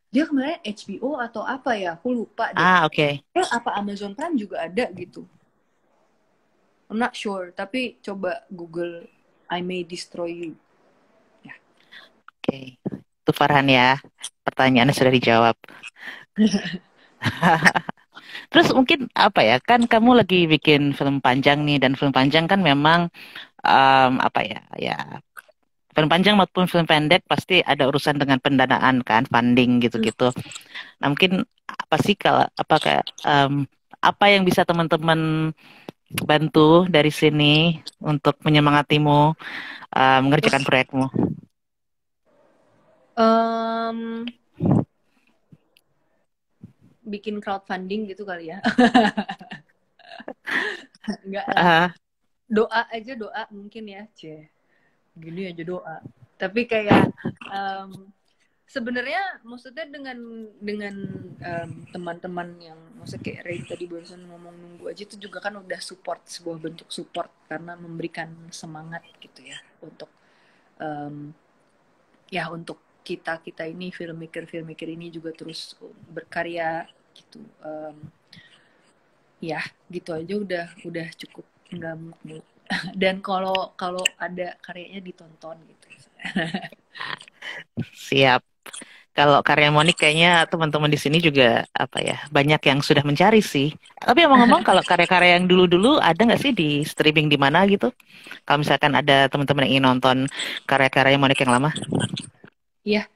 Dia kemarin HBO atau apa ya, aku lupa deh. oke. Apa Amazon Prime juga ada gitu. I'm not sure, tapi coba Google I May Destroy You. Ya. Oke. Itu Farhan ya. Pertanyaannya sudah dijawab. Terus mungkin apa ya? Kan kamu lagi bikin film panjang nih dan film panjang kan memang apa ya? Ya film panjang maupun film pendek pasti ada urusan dengan pendanaan kan, funding gitu-gitu. Nah mungkin apa sih kalau apa kayak apa yang bisa teman-teman bantu dari sini untuk menyemangatimu mengerjakan proyekmu? Um, bikin crowdfunding gitu kali ya. Enggak lah. Uh, Doa aja doa mungkin ya. Gini aja doa. Tapi kayak sebenarnya maksudnya dengan teman-teman yang maksudnya kayak Ray tadi barusan ngomong nunggu aja itu juga kan udah support, sebuah bentuk support karena memberikan semangat gitu ya untuk untuk kita ini filmmaker ini juga terus berkarya gitu. Ya gitu aja udah cukup nggak mood. Dan kalau ada karyanya ditonton gitu. siap. Kalau karya Monik kayaknya teman-teman di sini juga apa ya banyak yang sudah mencari sih. Tapi ngomong-ngomong kalau karya-karya yang dulu-dulu ada nggak sih di streaming di mana gitu? Kalau misalkan ada teman-teman yang ingin nonton karya-karya Monik yang lama? Iya,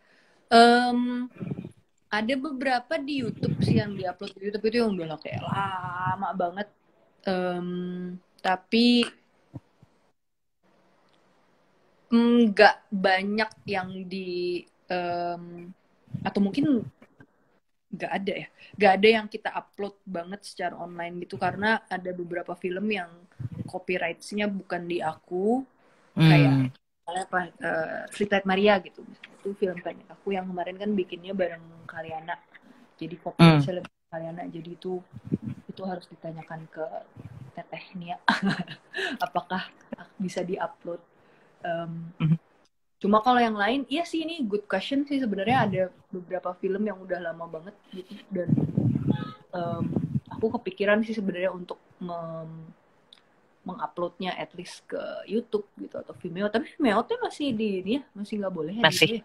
ada beberapa di YouTube sih yang diupload di YouTube itu yang udah kayak lama banget. Tapi nggak banyak yang di atau mungkin nggak ada yang kita upload banget secara online gitu karena ada beberapa film yang copyrights-nya bukan di aku, kayak apa Streetlight Maria gitu, itu film banyak aku yang kemarin kan bikinnya bareng Kaliana, jadi copyright-nya lebih Kaliana, jadi itu harus ditanyakan ke tetehnya apakah bisa diupload. Mhm. Cuma kalau yang lain, iya sih ini good question sih sebenarnya. Ada beberapa film yang udah lama banget gitu, dan aku kepikiran sih sebenarnya untuk menguploadnya at least ke YouTube gitu atau Vimeo. Tapi Vimeo tuh masih di ini ya, masih nggak boleh ya di Masih itu ya.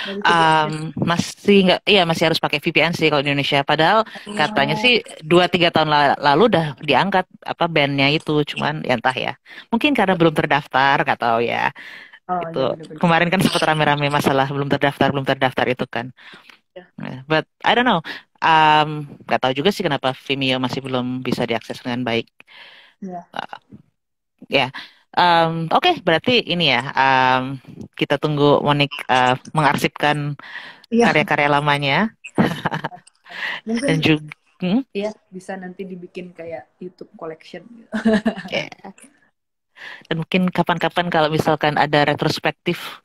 Nggak bisa diakses. masih nggak, iya masih harus pakai VPN sih kalau di Indonesia. Padahal katanya Oh, sih 2-3 tahun lalu udah diangkat apa bandnya itu, cuman ya entah ya. Mungkin karena belum terdaftar, nggak tahu ya. oh Itu iya benar-benar. kemarin kan sempat rame-rame masalah belum terdaftar itu kan. Ya, But I don't know. Nggak tahu juga sih kenapa Vimeo masih belum bisa diakses dengan baik. ya, Ya, oke, berarti ini ya, kita tunggu Monik mengarsipkan iya. karya-karya lamanya dan Mungkin juga, ya bisa nanti dibikin kayak YouTube collection gitu. ya, dan mungkin kapan-kapan kalau misalkan ada retrospektif,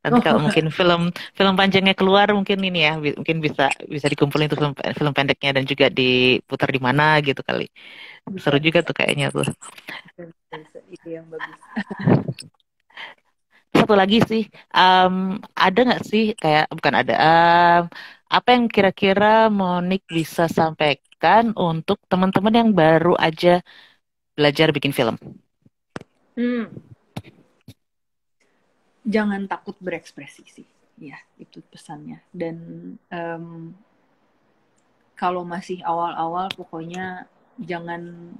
nanti kalau Oh, mungkin film film panjangnya keluar, mungkin ini ya, mungkin bisa bisa dikumpulin tuh film pendeknya dan juga diputar di mana gitu kali. bisa Seru juga bisa. tuh kayaknya tuh. Bisa. Ide yang bagus. Satu lagi sih, ada nggak sih kayak bukan ada, apa yang kira-kira Monik bisa sampaikan untuk teman-teman yang baru aja belajar bikin film? Hmm, jangan takut berekspresi sih. Ya, itu pesannya. Dan kalau masih awal-awal pokoknya jangan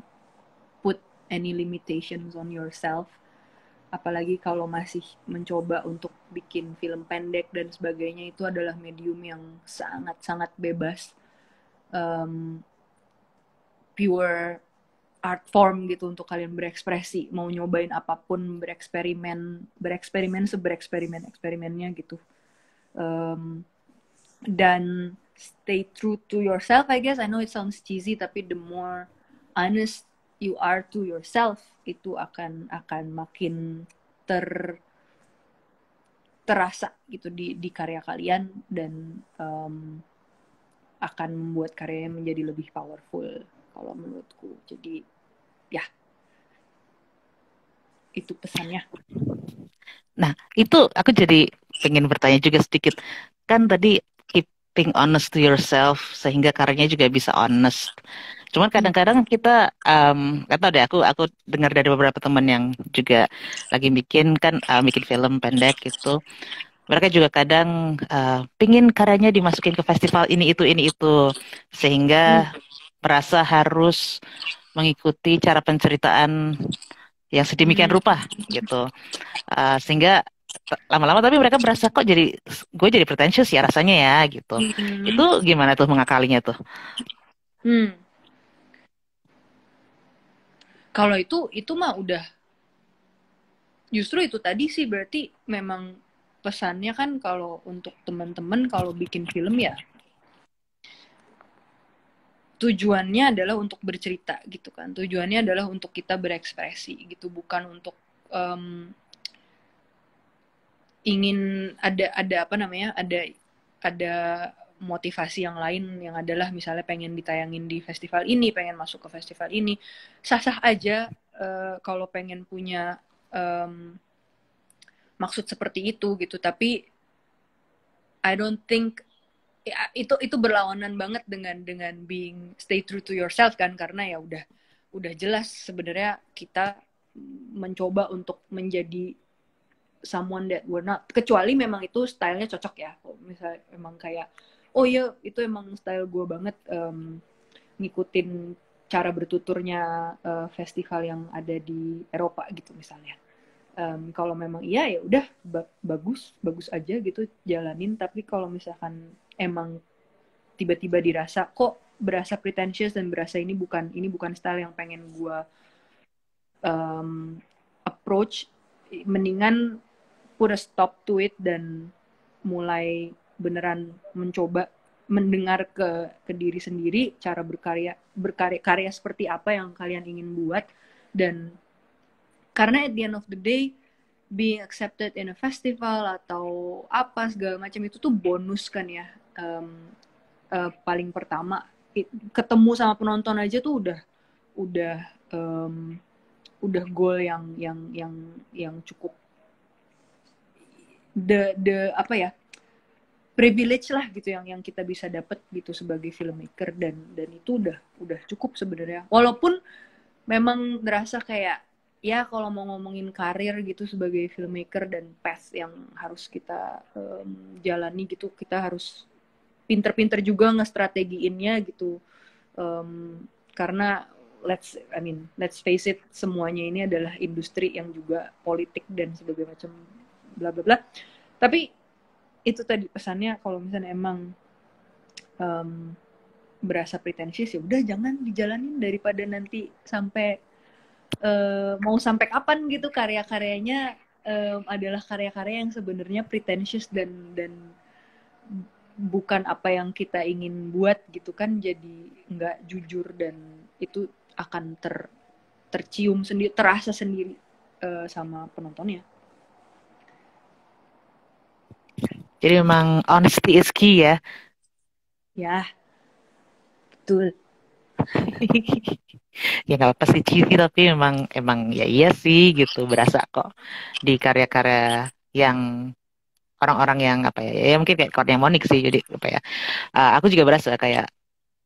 put any limitations on yourself, apalagi kalau masih mencoba untuk bikin film pendek dan sebagainya. Itu adalah medium yang sangat-sangat bebas, pure art form gitu untuk kalian berekspresi, mau nyobain apapun, bereksperimen eksperimennya gitu. Dan stay true to yourself, I guess. I know it sounds cheesy, tapi the more honest you are to yourself, itu akan makin terasa gitu di karya kalian, dan akan membuat karyanya menjadi lebih powerful kalau menurutku. Jadi ya, itu pesannya. Nah, itu aku jadi pengen bertanya juga sedikit. Kan tadi keeping honest to yourself sehingga karyanya juga bisa honest. Cuman Hmm. kadang-kadang kita, nggak tahu deh, aku dengar dari beberapa teman yang juga lagi bikin kan, bikin film pendek gitu. Mereka juga kadang pingin karyanya dimasukin ke festival ini itu, Hmm. sehingga merasa harus mengikuti cara penceritaan yang sedemikian Hmm. rupa gitu. Sehingga lama-lama tapi mereka berasa kok jadi gue jadi pretentious ya rasanya ya gitu. Itu Hmm. gimana tuh mengakalinya tuh? Hmm. Kalau itu mah udah, justru itu tadi sih berarti memang pesannya kan kalau untuk teman-teman kalau bikin film ya tujuannya adalah untuk bercerita gitu kan. Tujuannya adalah untuk kita berekspresi gitu, bukan untuk ingin ada apa namanya, ada motivasi yang lain yang adalah misalnya pengen ditayangin di festival ini, pengen masuk ke festival ini. Sah-sah aja kalau pengen punya maksud seperti itu gitu, tapi I don't think ya, itu berlawanan banget dengan being stay true to yourself kan, karena ya udah jelas sebenarnya kita mencoba untuk menjadi someone that we're not, kecuali memang itu stylenya cocok ya. Kalau misalnya emang kayak oh iya itu emang style gue banget, ngikutin cara bertuturnya festival yang ada di Eropa gitu misalnya. Kalau memang iya ya udah bagus bagus aja gitu jalanin. Tapi kalau misalkan emang tiba-tiba dirasa kok berasa pretentious dan berasa ini bukan style yang pengen gue approach, mendingan put a stop to it dan mulai beneran mencoba mendengar ke diri sendiri, cara berkarya seperti apa yang kalian ingin buat. Dan karena at the end of the day being accepted in a festival atau apa segala macam itu tuh bonus kan ya. Paling pertama ketemu sama penonton aja tuh udah um, udah goal yang cukup the apa ya, privilege lah gitu yang kita bisa dapat gitu sebagai filmmaker, dan itu udah cukup sebenarnya. Walaupun memang ngerasa kayak ya kalau mau ngomongin karir gitu sebagai filmmaker dan path yang harus kita jalani gitu, kita harus pinter-pinter juga ngestrategiinnya gitu. Karena let's face it, semuanya ini adalah industri yang juga politik dan sebagainya macam bla bla bla. Tapi itu tadi pesannya, kalau misalnya emang berasa pretensius ya udah jangan dijalanin, daripada nanti sampai mau sampai kapan gitu karya-karyanya adalah karya-karya yang sebenarnya pretentious dan bukan apa yang kita ingin buat gitu kan, jadi nggak jujur dan itu akan tercium sendiri, terasa sendiri sama penontonnya. Jadi memang honesty is key ya. Ya, betul. Ya nggak apa sih cheesy, tapi emang ya iya sih gitu, berasa kok di karya-karya yang orang-orang yang apa ya, ya mungkin kayak Courtney Monique sih, jadi apa ya, aku juga berasa kayak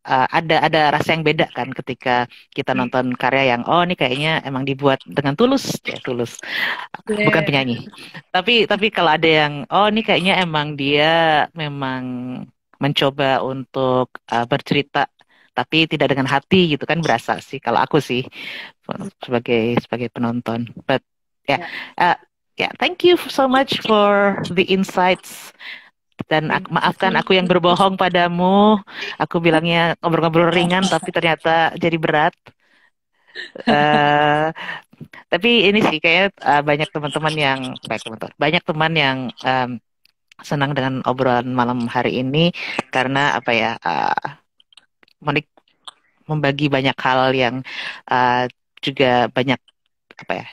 ada rasa yang beda kan ketika kita nonton karya yang oh ini kayaknya emang dibuat dengan tulus, ya tulus, bukan penyanyi, tapi kalau ada yang oh ini kayaknya emang dia memang mencoba untuk bercerita tapi tidak dengan hati gitu kan, berasa sih kalau aku sih sebagai penonton. But ya, thank you so much for the insights. Dan maafkan aku yang berbohong padamu. Aku bilangnya ngobrol-ngobrol ringan, tapi ternyata jadi berat. Tapi ini sih kayak banyak teman-teman yang banyak teman yang senang dengan obrolan malam hari ini, karena apa ya, Monik membagi banyak hal yang juga banyak apa ya,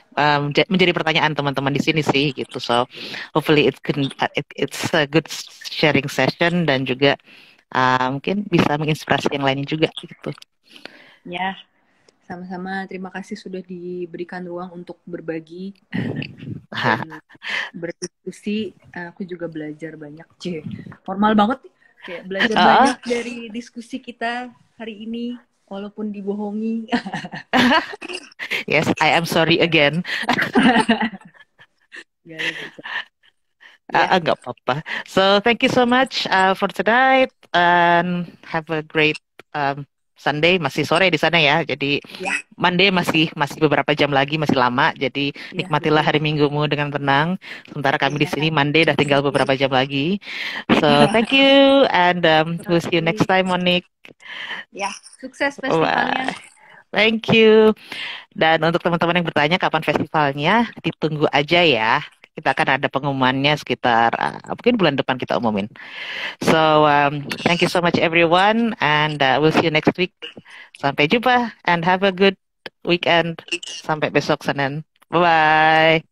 menjadi pertanyaan teman-teman di sini sih gitu. So hopefully it's a good sharing session, dan juga mungkin bisa menginspirasi yang lainnya juga gitu. Ya, sama-sama. Terima kasih sudah diberikan ruang untuk berbagi dan berdiskusi. Aku juga belajar banyak. Formal banget, kayak belajar banyak dari diskusi kita hari ini, walaupun dibohongi. Yes, I am sorry again. Nggak apa-apa. So thank you so much for tonight, and have a great Sunday. Masih sore di sana ya, jadi Monday masih beberapa jam lagi, masih lama. Jadi nikmatilah hari Minggumu dengan tenang. Sementara kami di sini Monday udah tinggal beberapa jam lagi. So thank you, and we'll see you next time, Monique. Ya, sukses festivalnya. Thank you. Dan untuk teman-teman yang bertanya kapan festivalnya, ditunggu aja ya. Kita akan ada pengumumannya sekitar mungkin bulan depan kita umumin. So thank you so much everyone, and we'll see you next week. Sampai jumpa and have a good weekend. Sampai besok Senin. Bye bye.